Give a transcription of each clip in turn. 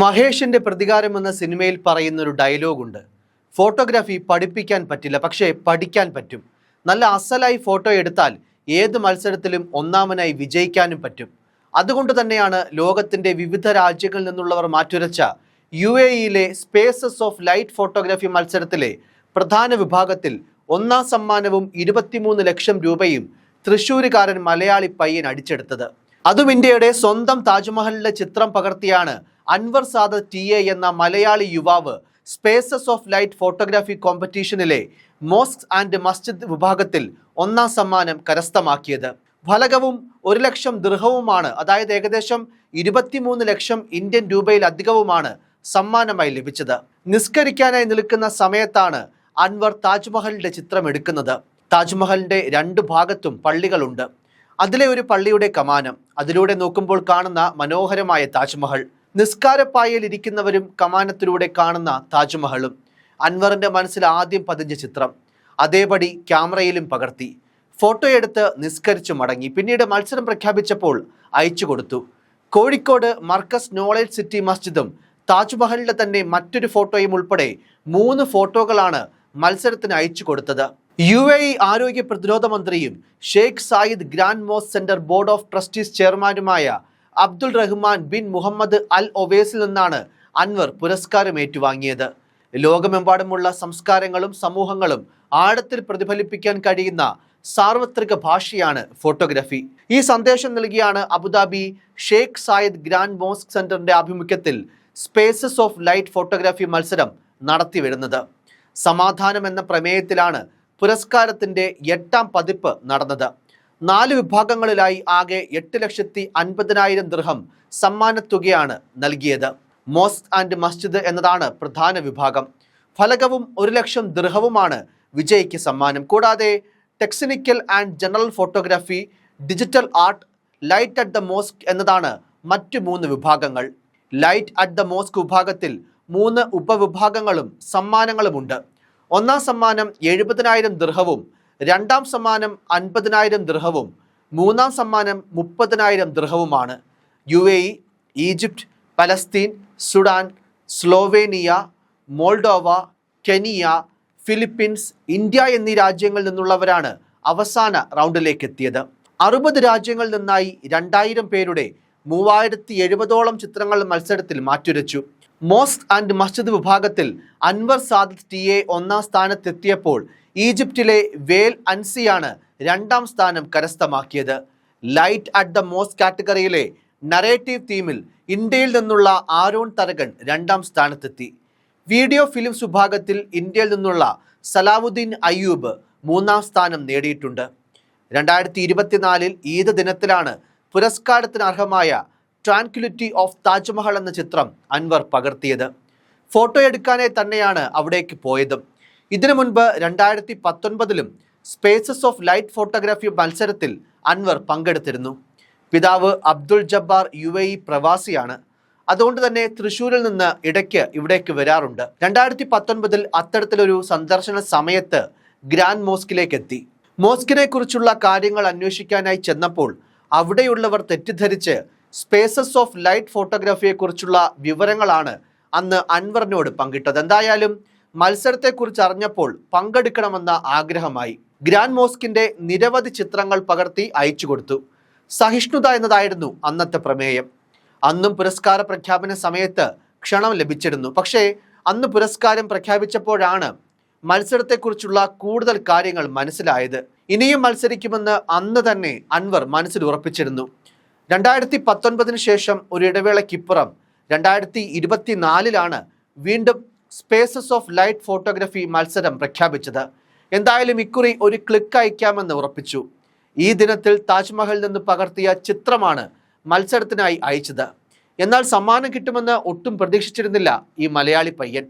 മഹേഷിന്റെ പ്രതികാരം എന്ന സിനിമയിൽ പറയുന്ന ഒരു ഡയലോഗുണ്ട്. ഫോട്ടോഗ്രാഫി പഠിപ്പിക്കാൻ പറ്റില്ല, പക്ഷേ പഠിക്കാൻ പറ്റും. നല്ല അസലായി ഫോട്ടോ എടുത്താൽ ഏത് മത്സരത്തിലും ഒന്നാമനായി വിജയിക്കാനും പറ്റും. അതുകൊണ്ട് തന്നെയാണ് ലോകത്തിന്റെ വിവിധ രാജ്യങ്ങളിൽ നിന്നുള്ളവർ മാറ്റുരച്ച UAE spaces of light photography മത്സരത്തിലെ പ്രധാന വിഭാഗത്തിൽ ഒന്നാം സമ്മാനവും 23 ലക്ഷം രൂപയും തൃശ്ശൂരുകാരൻ മലയാളി പയ്യൻ അടിച്ചെടുത്തത്. അതും ഇന്ത്യയുടെ സ്വന്തം താജ്മഹലിന്റെ ചിത്രം പകർത്തിയാണ് അൻവർ സാദത്ത് TA എന്ന മലയാളി യുവാവ് സ്പേസസ് ഓഫ് ലൈറ്റ് ഫോട്ടോഗ്രാഫി കോമ്പറ്റീഷനിലെ മോസ്ക് ആൻഡ് മസ്ജിദ് വിഭാഗത്തിൽ ഒന്നാം സമ്മാനം കരസ്ഥമാക്കിയത്. ഫലകവും 1 ലക്ഷം ദിർഹവുമാണ്, അതായത് ഏകദേശം 23 ലക്ഷം ഇന്ത്യൻ രൂപയിലധികവുമാണ് സമ്മാനമായി ലഭിച്ചത്. നിസ്കരിക്കാനായി നിൽക്കുന്ന സമയത്താണ് അൻവർ താജ്മഹലിന്റെ ചിത്രം എടുക്കുന്നത്. താജ്മഹലിന്റെ 2 ഭാഗത്തും പള്ളികളുണ്ട്. അതിലെ ഒരു പള്ളിയുടെ കമാനം, അതിലൂടെ നോക്കുമ്പോൾ കാണുന്ന മനോഹരമായ താജ്മഹൽ, നിസ്കാരപ്പായയിൽ ഇരിക്കുന്നവരും കമാനത്തിലൂടെ കാണുന്ന താജ്മഹലും. അൻവറിന്റെ മനസ്സിൽ ആദ്യം പതിഞ്ഞ ചിത്രം അതേപടി ക്യാമറയിലും പകർത്തി ഫോട്ടോ എടുത്ത് നിസ്കരിച്ചു മടങ്ങി. പിന്നീട് മത്സരം പ്രഖ്യാപിച്ചപ്പോൾ അയച്ചു കൊടുത്തു. കോഴിക്കോട് മർക്കസ് നോളേജ് സിറ്റി മസ്ജിദും താജ്മഹലിന്റെ തന്നെ മറ്റൊരു ഫോട്ടോയും ഉൾപ്പെടെ 3 ഫോട്ടോകളാണ് മത്സരത്തിന് അയച്ചു കൊടുത്തത്. UAE ആരോഗ്യ പ്രതിരോധ മന്ത്രിയും Sheikh Zayed grand mosque centre board of trustees ചെയർമാനുമായ അബ്ദുൾ റഹ്മാൻ ബിൻ മുഹമ്മദ് അൽ ഒവൈസിൽ നിന്നാണ് അൻവർ പുരസ്കാരം ഏറ്റുവാങ്ങിയത്. ലോകമെമ്പാടുമുള്ള സംസ്കാരങ്ങളും സമൂഹങ്ങളും ആഴത്തിൽ പ്രതിഫലിപ്പിക്കാൻ കഴിയുന്ന സാർവത്രിക ഭാഷയാണ് ഫോട്ടോഗ്രാഫി. ഈ സന്ദേശം നൽകിയാണ് Abu Dhabi Sheikh Zayed grand mosque സെന്ററിന്റെ ആഭിമുഖ്യത്തിൽ സ്പേസസ് ഓഫ് ലൈറ്റ് ഫോട്ടോഗ്രാഫി മത്സരം നടത്തിവരുന്നത്. സമാധാനം എന്ന പ്രമേയത്തിലാണ് പുരസ്കാരത്തിന്റെ 8ാം പതിപ്പ് നടന്നത്. 4 വിഭാഗങ്ങളിലായി ആകെ 8,50,000 ദിർഹം സമ്മാനത്തുകയാണ് നൽകിയത്. മോസ്ക് ആൻഡ് മസ്ജിദ് എന്നതാണ് പ്രധാന വിഭാഗം. ഫലകവും 1 ലക്ഷം ദിർഹവുമാണ് വിജയിക്ക് സമ്മാനം. കൂടാതെ technical and general photography, digital art, light at the mosque എന്നതാണ് മറ്റു 3 വിഭാഗങ്ങൾ. ലൈറ്റ് അറ്റ് ദ മോസ്ക് വിഭാഗത്തിൽ 3 ഉപവിഭാഗങ്ങളും സമ്മാനങ്ങളുമുണ്ട്. ഒന്നാം സമ്മാനം 70,000 ദിർഹവും, 2ാം സമ്മാനം 50,000 ദിർഹവും, 3ാം സമ്മാനം 30,000 ദിർഹവുമാണ്. UAE, Egypt, Palestine, Sudan, Slovenia, Moldova, Kenya, Philippines, India എന്നീ രാജ്യങ്ങളിൽ നിന്നുള്ളവരാണ് അവസാന റൗണ്ടിലേക്ക് എത്തിയത്. 60 രാജ്യങ്ങളിൽ നിന്നായി 2000 പേരുടെ 3070ഓളം ചിത്രങ്ങൾ മത്സരത്തിൽ മാറ്റുരച്ചു. മോസ്ക് ആൻഡ് മസ്ജിദ് വിഭാഗത്തിൽ അൻവർ സാദത്ത് TA 1ാം സ്ഥാനത്തെത്തിയപ്പോൾ ഈജിപ്തിലെ വേൽ അൻസിയാണ് 2ാം സ്ഥാനം കരസ്ഥമാക്കിയത്. ലൈറ്റ് അറ്റ് ദ മോസ്ക് കാറ്റഗറിയിലെ നറേറ്റീവ് തീമിൽ ഇന്ത്യയിൽ നിന്നുള്ള ആരോൺ തരകൻ 2ാം സ്ഥാനത്തെത്തി. വീഡിയോ ഫിലിംസ് വിഭാഗത്തിൽ ഇന്ത്യയിൽ നിന്നുള്ള സലാവുദ്ദീൻ അയ്യൂബ് 3ാം സ്ഥാനം നേടിയിട്ടുണ്ട്. 2024 ഈദ് ദിനത്തിലാണ് പുരസ്കാരത്തിന് അർഹമായ ട്രാൻക്വിലിറ്റി ഓഫ് താജ്മഹൽ എന്ന ചിത്രം അൻവർ പകർത്തിയത്. ഫോട്ടോ എടുക്കാനായി തന്നെയാണ് അവിടേക്ക് പോയതും. ഇതിനു മുൻപ് 2019 സ്പേസസ് ഓഫ് ലൈറ്റ് ഫോട്ടോഗ്രാഫി മത്സരത്തിൽ അൻവർ പങ്കെടുത്തിരുന്നു. പിതാവ് അബ്ദുൾ ജബ്ബാർ UAE പ്രവാസിയാണ്. അതുകൊണ്ട് തന്നെ തൃശ്ശൂരിൽ നിന്ന് ഇടയ്ക്ക് ഇവിടേക്ക് വരാറുണ്ട്. 2019 അത്തരത്തിലൊരു സന്ദർശന സമയത്ത് ഗ്രാൻഡ് മോസ്കിലേക്ക് എത്തി. മോസ്കിനെ കുറിച്ചുള്ള കാര്യങ്ങൾ അന്വേഷിക്കാനായി ചെന്നപ്പോൾ അവിടെയുള്ളവർ തെറ്റിദ്ധരിച്ച് സ്പേസസ് ഓഫ് ലൈറ്റ് ഫോട്ടോഗ്രാഫിയെക്കുറിച്ചുള്ള വിവരങ്ങളാണ് അന്ന് അൻവറിനോട് പങ്കിട്ടത്. എന്തായാലും മത്സരത്തെക്കുറിച്ച് അറിഞ്ഞപ്പോൾ പങ്കെടുക്കണമെന്ന ആഗ്രഹമായി. ഗ്രാൻഡ് മോസ്കിന്റെ നിരവധി ചിത്രങ്ങൾ പകർത്തി അയച്ചു കൊടുത്തു. സഹിഷ്ണുത എന്നതായിരുന്നു അന്നത്തെ പ്രമേയം. അന്നും പുരസ്കാര പ്രഖ്യാപന സമയത്ത് ക്ഷണം ലഭിച്ചിരുന്നു. പക്ഷേ അന്ന് പുരസ്കാരം പ്രഖ്യാപിച്ചപ്പോഴാണ് മത്സരത്തെക്കുറിച്ചുള്ള കൂടുതൽ കാര്യങ്ങൾ മനസ്സിലായത്. ഇനിയും മത്സരിക്കുമെന്ന് അന്ന് തന്നെ അൻവർ മനസ്സിൽ ഉറപ്പിച്ചിരുന്നു. 2019 ശേഷം ഒരു ഇടവേളയ്ക്കിപ്പുറം 2024 വീണ്ടും സ്പേസസ് ഓഫ് ലൈറ്റ് ഫോട്ടോഗ്രാഫി മത്സരം പ്രഖ്യാപിച്ചത്. എന്തായാലും ഇക്കുറി ഒരു ക്ലിക്ക് അയക്കാമെന്ന് ഉറപ്പിച്ചു. ഈ ദിനത്തിൽ താജ്മഹലിൽ നിന്ന് പകർത്തിയ ചിത്രമാണ് മത്സരത്തിനായി അയച്ചത്. എന്നാൽ സമ്മാനം കിട്ടുമെന്ന് ഒട്ടും പ്രതീക്ഷിച്ചിരുന്നില്ല ഈ മലയാളി പയ്യൻ.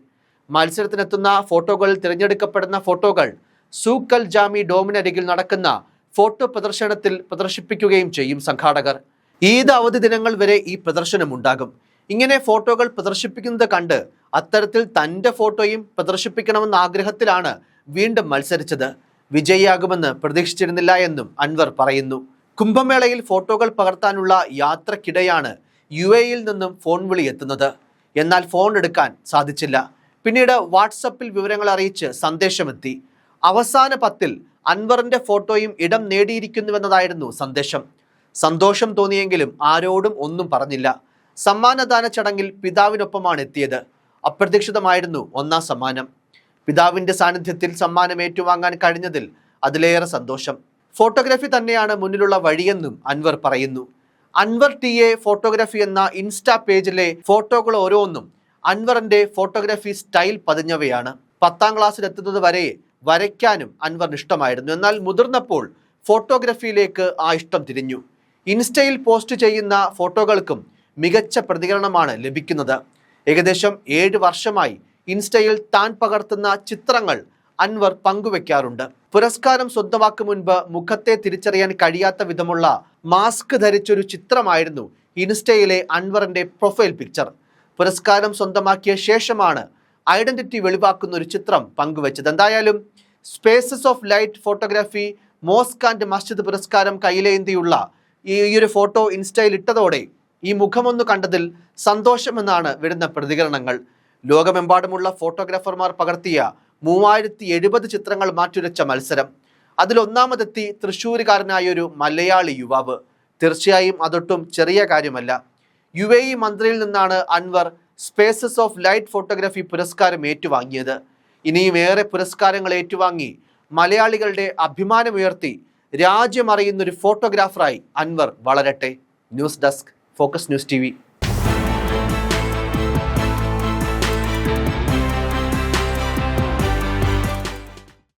മത്സരത്തിനെത്തുന്ന ഫോട്ടോകളിൽ തിരഞ്ഞെടുക്കപ്പെടുന്ന ഫോട്ടോകൾ സൂഖ് അൽ ജാമി ഡോമിനരികിൽ നടക്കുന്ന ഫോട്ടോ പ്രദർശനത്തിൽ പ്രദർശിപ്പിക്കുകയും ചെയ്യും സംഘാടകർ. ഈദ് അവധി ദിനങ്ങൾ വരെ ഈ പ്രദർശനം ഉണ്ടാകും. ഇങ്ങനെ ഫോട്ടോകൾ പ്രദർശിപ്പിക്കുന്നത് കണ്ട് അത്തരത്തിൽ തൻ്റെ ഫോട്ടോയും പ്രദർശിപ്പിക്കണമെന്ന ആഗ്രഹത്തിലാണ് വീണ്ടും മത്സരിച്ചത്. വിജയിയാകുമെന്ന് പ്രതീക്ഷിച്ചിരുന്നില്ല എന്നും അൻവർ പറയുന്നു. കുംഭമേളയിൽ ഫോട്ടോകൾ പകർത്താനുള്ള യാത്രക്കിടെയാണ് UAE-യിൽ നിന്നും ഫോൺ വിളി എത്തുന്നത്. എന്നാൽ ഫോൺ എടുക്കാൻ സാധിച്ചില്ല. പിന്നീട് വാട്സപ്പിൽ വിവരങ്ങൾ അറിയിച്ച് സന്ദേശമെത്തി. അവസാന 10-ൽ അൻവറിന്റെ ഫോട്ടോയും ഇടം നേടിയിരിക്കുന്നുവെന്നതായിരുന്നു സന്ദേശം. സന്തോഷം തോന്നിയെങ്കിലും ആരോടും ഒന്നും പറഞ്ഞില്ല. സമ്മാനദാന ചടങ്ങിൽ പിതാവിനൊപ്പമാണ് എത്തിയത്. അപ്രതീക്ഷിതമായിരുന്നു ഒന്നാം സമ്മാനം. പിതാവിന്റെ സാന്നിധ്യത്തിൽ സമ്മാനം ഏറ്റുവാങ്ങാൻ കഴിഞ്ഞതിൽ അതിലേറെ സന്തോഷം. ഫോട്ടോഗ്രാഫി തന്നെയാണ് മുന്നിലുള്ള വഴിയെന്നും അൻവർ പറയുന്നു. അൻവർ TA ഫോട്ടോഗ്രാഫി എന്ന ഇൻസ്റ്റാ പേജിലെ ഫോട്ടോകൾ ഓരോന്നും അൻവറിന്റെ ഫോട്ടോഗ്രാഫി സ്റ്റൈൽ പതിഞ്ഞവയാണ്. 10ാം ക്ലാസ്സിലെത്തുന്നത് വരെ വരയ്ക്കാനും അൻവറിന് ഇഷ്ടമായിരുന്നു. എന്നാൽ മുതിർന്നപ്പോൾ ഫോട്ടോഗ്രാഫിയിലേക്ക് ആ ഇഷ്ടം തിരിഞ്ഞു. ഇൻസ്റ്റയിൽ പോസ്റ്റ് ചെയ്യുന്ന ഫോട്ടോകൾക്കും മികച്ച പ്രതികരണമാണ് ലഭിക്കുന്നത്. ഏകദേശം 7 വർഷമായി ഇൻസ്റ്റയിൽ താൻ പകർത്തുന്ന ചിത്രങ്ങൾ അൻവർ പങ്കുവെക്കാറുണ്ട്. പുരസ്കാരം സ്വന്തമാക്കും മുൻപ് മുഖത്തെ തിരിച്ചറിയാൻ കഴിയാത്ത വിധമുള്ള മാസ്ക് ധരിച്ചൊരു ചിത്രമായിരുന്നു ഇൻസ്റ്റയിലെ അൻവറിന്റെ പ്രൊഫൈൽ പിക്ചർ. പുരസ്കാരം സ്വന്തമാക്കിയ ശേഷമാണ് ഐഡന്റിറ്റി വെളിവാക്കുന്ന ഒരു ചിത്രം പങ്കുവച്ചത്. എന്തായാലും spaces of light photography mosque and masjid പുരസ്കാരം കയ്യിലേന്തിയുള്ള ഈ ഒരു ഫോട്ടോ ഇൻസ്റ്റയിൽ ഇട്ടതോടെ ഈ മുഖമൊന്നു കണ്ടതിൽ സന്തോഷമെന്നാണ് വരുന്ന പ്രതികരണങ്ങൾ. ലോകമെമ്പാടുമുള്ള ഫോട്ടോഗ്രാഫർമാർ പകർത്തിയ 3070 ചിത്രങ്ങൾ മാറ്റുരച്ച മത്സരം. അതിലൊന്നാമതെത്തി തൃശ്ശൂരുകാരനായൊരു മലയാളി യുവാവ്. തീർച്ചയായും അതൊട്ടും ചെറിയ കാര്യമല്ല. UAE മന്ത്രിയിൽ നിന്നാണ് Anwar spaces of light photography പുരസ്കാരം ഏറ്റുവാങ്ങിയത്. ഇനിയും ഏറെ പുരസ്കാരങ്ങൾ ഏറ്റുവാങ്ങി മലയാളികളുടെ അഭിമാനമുയർത്തി രാജ്യമറിയുന്നൊരു ഫോട്ടോഗ്രാഫറായി അൻവർ വളരട്ടെ. News desk, focus news TV.